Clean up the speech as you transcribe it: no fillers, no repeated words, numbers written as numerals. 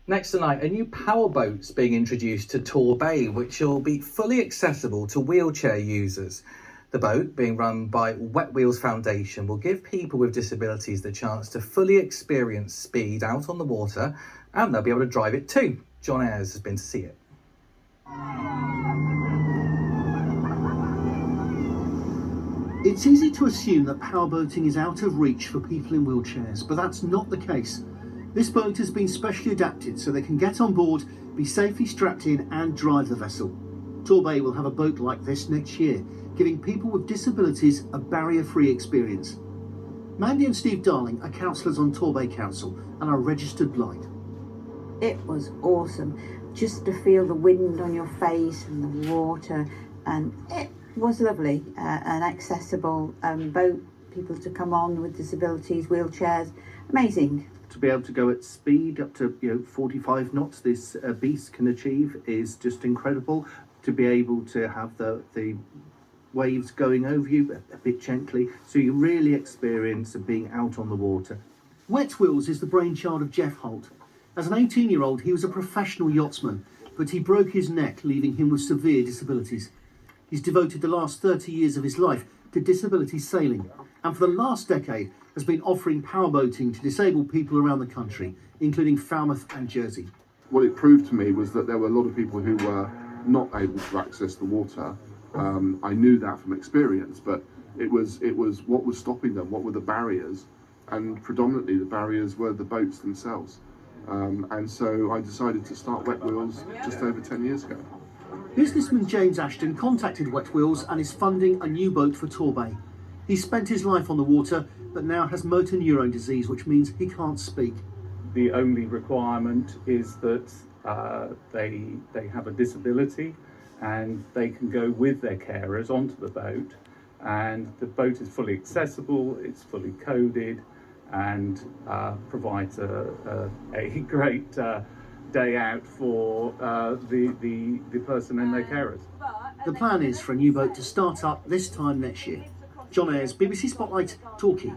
Next tonight, a new powerboat's being introduced to Torquay, which will be fully accessible to wheelchair users. The boat, being run by WetWheels Foundation, will give people with disabilities the chance to fully experience speed out on the water, and they'll be able to drive it too. John Ayres has been to see it. It's easy to assume that powerboating is out of reach for people in wheelchairs, but that's not the case. This boat has been specially adapted so they can get on board, be safely strapped in and drive the vessel. Torquay will have a boat like this next year, giving people with disabilities a barrier-free experience. Mandy and Steve Darling are councillors on Torquay Council and are registered blind. It was awesome, just to feel the wind on your face and the water, and it was lovely. An accessible boat, people to come on with disabilities, wheelchairs, amazing. To be able to go at speed up to 45 knots this beast can achieve is just incredible. To be able to have the waves going over you a bit gently, so you really experience being out on the water. WetWheels is the brainchild of Jeff Holt. As an 18-year-old, he was a professional yachtsman, but he broke his neck, leaving him with severe disabilities. He's devoted the last 30 years of his life to disability sailing, and for the last decade has been offering powerboating to disabled people around the country, including Falmouth and Jersey. What it proved to me was that there were a lot of people who were not able to access the water. I knew that from experience, but it was what was stopping them, what were the barriers, and predominantly the barriers were the boats themselves. And so I decided to start WetWheels just over 10 years ago. Businessman James Ashton contacted WetWheels and is funding a new boat for Torquay. He spent his life on the water, but now has motor neurone disease, which means he can't speak. The only requirement is that they have a disability and they can go with their carers onto the boat, and the boat is fully accessible, it's fully coded, and provides a great day out for the person and their carers. The plan is for a new boat to start up this time next year. John Ayres, BBC Spotlight, Torquay.